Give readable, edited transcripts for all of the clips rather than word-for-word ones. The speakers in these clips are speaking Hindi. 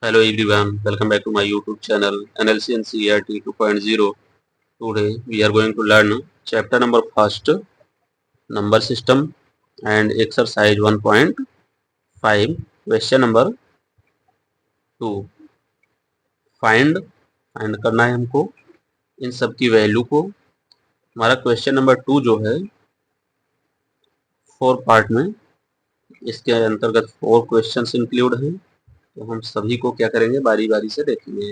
Hello everyone, welcome back to my YouTube channel NLC and CERT 2.0. Today we are going to learn chapter number first, number system and exercise 1.5, question number 2. Find करना है हमको इन सब की वैल्यू को। हमारा क्वेश्चन नंबर 2 जो है 4 पार्ट में, इसके अंतर्गत 4 क्वेश्चंस इंक्लूड हैं, तो हम सभी को क्या करेंगे बारी बारी से देखेंगे।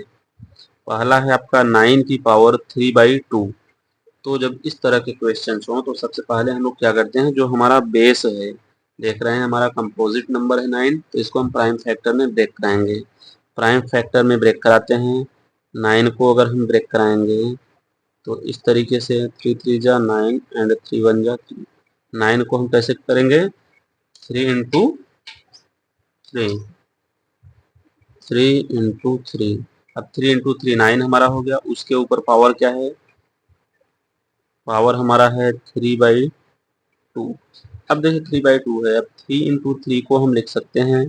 पहला है आपका 9 की पावर 3/2। तो जब इस तरह के क्वेश्चंस हों तो सबसे पहले हम लोग क्या करते हैं, जो हमारा बेस है, देख रहे हैं हमारा कंपोजिट नंबर है 9, तो इसको हम प्राइम फैक्टर में ब्रेक कराएंगे। प्राइम फैक्टर में ब्रेक कराते हैं 9 को। अगर हम ब्रेक कराएंगे तो इस तरीके से 3 3 जा 9 एंड 3 1 जा 3। 9 को हम कैसे करेंगे, 3 इंटू 3, 3 इंटू 3। अब 3 इंटू 3 9 हमारा हो गया। उसके ऊपर पावर क्या है, पावर हमारा है 3/2। अब देखिए 3/2 है। अब 3 इंटू 3 को हम लिख सकते हैं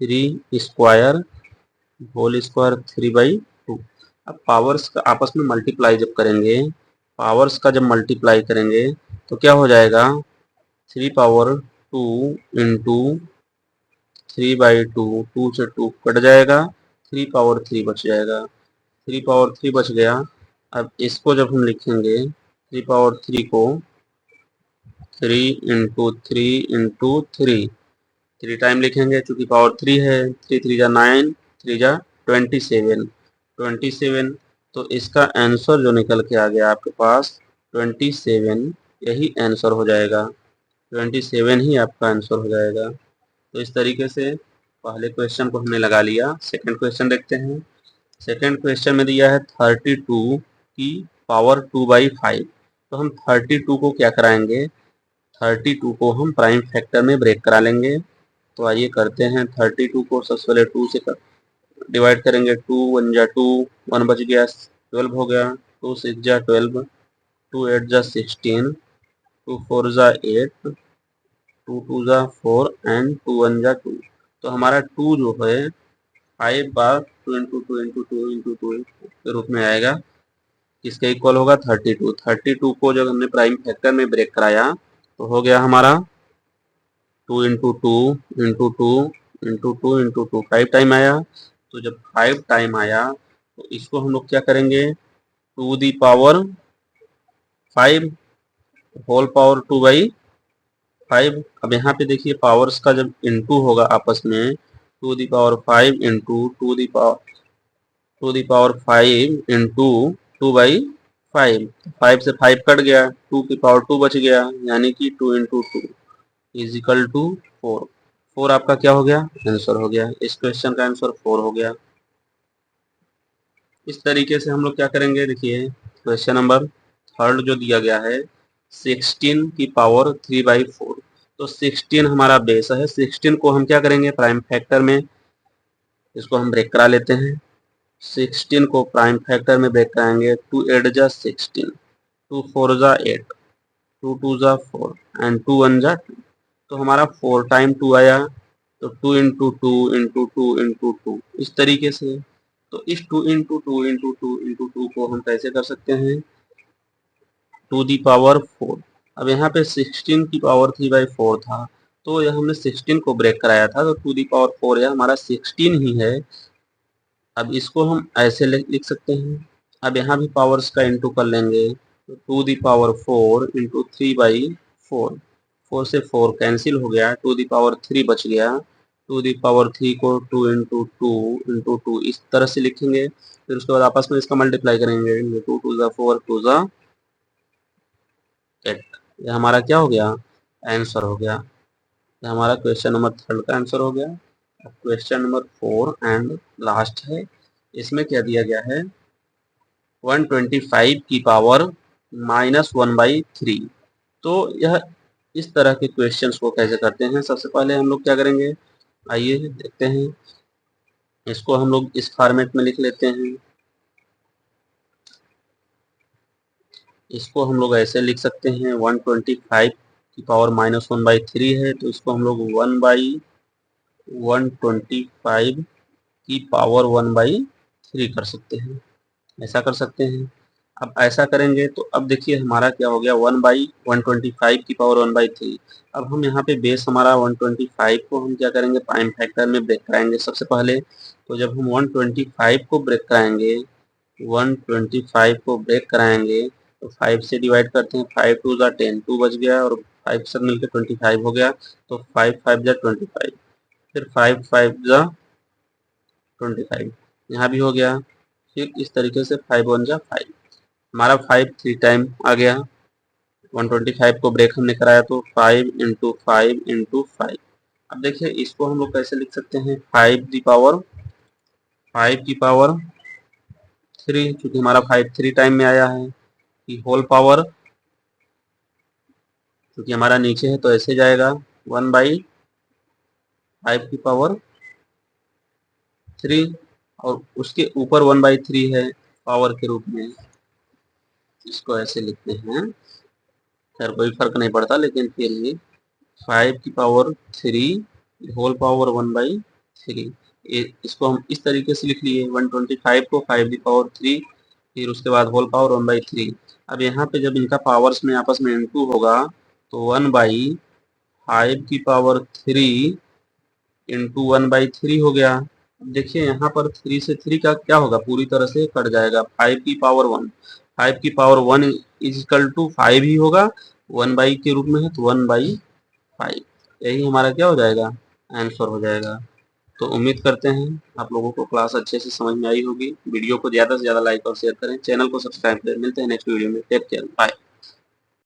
3 स्क्वायर होल स्क्वायर 3/2। अब पावर्स का आपस में मल्टीप्लाई जब करेंगे, पावर्स का जब मल्टीप्लाई करेंगे तो क्या हो जाएगा, 3 पावर 2 इंटू 3/2, 2 से 2 कट जाएगा, 3 पावर 3 बच जाएगा। 3 पावर 3 बच गया। अब इसको जब हम लिखेंगे 3 पावर 3 को 3 इंटू 3 इंटू 3 टाइम लिखेंगे, चूंकि पावर 3 है। 3 3 जा 9, 3 जा 27। तो इसका आंसर जो निकल के आ गया आपके पास 27, यही आंसर हो जाएगा। 27 ही आपका आंसर हो जाएगा। तो इस तरीके से पहले क्वेश्चन को हमने लगा लिया। सेकंड क्वेश्चन देखते हैं। सेकंड क्वेश्चन में दिया है 32 की पावर 2/5। तो हम 32 को क्या कराएंगे, 32 को हम प्राइम फैक्टर में ब्रेक करा लेंगे। तो आइए करते हैं। 32 को सबसे पहले 2 से डिवाइड करेंगे। 2 1 जा 2, 1 बच गया, 12 हो गया। 2 6 जा 12, 2 8 जा 16, 2 4 जा 8, 2 2 जा 4 एंड 2 1 जा 2। तो हमारा 2 जो है 5 बार 2 इंटू 2 इंटू 2 इंटू 2 के रूप में आएगा। किसके इक्वल होगा, 32। 32 को जब हमने प्राइम फैक्टर में ब्रेक कराया तो हो गया हमारा 2 into 2 into 2 into 2 into 2, 5 time आया। तो जब 5 टाइम आया तो इसको हम लोग क्या करेंगे, 2 दी पावर 5 होल पावर 2/5। अब यहाँ पे देखिए पावर्स का जब इंटू होगा आपस में, 2 the power 5 into 2 the power 5 into 2/5। 5 से 5 कट गया, 2 की पावर 2 बच गया, यानी कि 2 इंटू 2 इज इक्वल टू 4। 4 आपका क्या हो गया, आंसर हो गया। इस क्वेश्चन का आंसर 4 हो गया। इस तरीके से हम लोग क्या करेंगे, देखिए क्वेश्चन नंबर थर्ड जो दिया गया है 16 की पावर 3/4। तो 16 हमारा बेस है। 16 को हम क्या करेंगे, प्राइम फैक्टर में इसको हम ब्रेक करा लेते हैं। 16 को प्राइम फैक्टर में ब्रेक कराएंगे। 2 8 जा 16, 2 4 जा 8, 2 2 जा 4 एंड 2 1 जा 2। तो हमारा 4 टाइम 2 आया, तो 2 इंटू 2 इंटू 2 इंटू 2 इस तरीके से। तो इस 2 इंटू 2 इंटू 2 इंटू 2 को हम कैसे कर सकते हैं, 2 दी पावर 4। अब यहाँ पे 16 की पावर 3/4 था, तो यह हमने 16 को ब्रेक कराया था, तो 2 दी पावर 4 यह हमारा 16 ही है। अब इसको हम ऐसे लिख सकते हैं। अब यहाँ भी पावर्स का इंटू कर लेंगे, तो 2 दी पावर 4 इंटू 3/4। 4 से 4 कैंसिल हो गया, 2 दी पावर 3 बच गया। 2 दी पावर 3 को 2 इंटू 2 इंटू 2 इस तरह से लिखेंगे। फिर उसके बाद आपस में इसका मल्टीप्लाई करेंगे, 2 2 जा 4, 2 जा 8। ये हमारा क्या हो गया, आंसर हो गया। ये हमारा क्वेश्चन नंबर थर्ड का आंसर हो गया। अब क्वेश्चन नंबर 4 एंड लास्ट है। इसमें क्या दिया गया है, 125 की पावर -1/3। तो यह इस तरह के क्वेश्चंस को कैसे करते हैं, सबसे पहले हम लोग क्या करेंगे, आइए देखते हैं। इसको हम लोग इस फॉर्मेट में लिख लेते हैं। इसको हम लोग ऐसे लिख सकते हैं, 125 की पावर -1/3 है, तो इसको हम लोग 1/125 की पावर 1/3 कर सकते हैं, ऐसा कर सकते हैं। अब ऐसा करेंगे तो अब देखिए हमारा क्या हो गया, 1/125 की पावर 1/3। अब हम यहाँ पे बेस हमारा 125 को हम क्या करेंगे, प्राइम फैक्टर में ब्रेक कराएंगे सबसे पहले। तो जब हम 125 को ब्रेक कराएंगे, 125 को ब्रेक कराएंगे तो 5 से डिवाइड करते हैं, 5 2 ज़ा 10, 2 बच गया और 5 सब मिलकर 25 हो गया। तो 5 5 ज़ा 25, फिर 5 5 ज़ा 25, यहाँ भी हो गया। फिर इस तरीके से 5 1 ज़ा 5, हमारा 5 3 टाइम आ गया। 125 को ब्रेक हमने कराया तो 5 इंटू 5 इंटू 5। अब देखिए इसको हम लोग कैसे लिख सकते हैं, 5 की पावर 3, क्योंकि हमारा 5 3 टाइम में आया है, की होल पावर, क्योंकि हमारा नीचे है तो ऐसे जाएगा 1/5 की पावर 3, और उसके ऊपर 1/3 है पावर के रूप में, इसको ऐसे लिखते हैं। खैर कोई फर्क नहीं पड़ता, लेकिन फिर भी 5 की पावर 3 होल पावर 1/3, इसको हम इस तरीके से लिख लिए, 125 को 5 की पावर 3, फिर उसके बाद होल पावर 1/3। अब यहाँ पे जब इनका पावर्स में आपस में इनटू होगा तो 1/5 की पावर 3 इंटू 1/3 हो गया। अब देखिए यहाँ पर 3 से 3 का क्या होगा, पूरी तरह से कट जाएगा। 5 की पावर 1, 5 की पावर 1 इज इक्वल टू 5 ही होगा, 1 के रूप में है तो 1/5, यही हमारा क्या हो जाएगा, आंसर हो जाएगा। तो उम्मीद करते हैं आप लोगों को क्लास अच्छे से समझ में आई होगी। वीडियो को ज़्यादा से ज़्यादा लाइक और शेयर करें, चैनल को सब्सक्राइब करें। मिलते हैं नेक्स्ट वीडियो में, टेक केयर, बाय।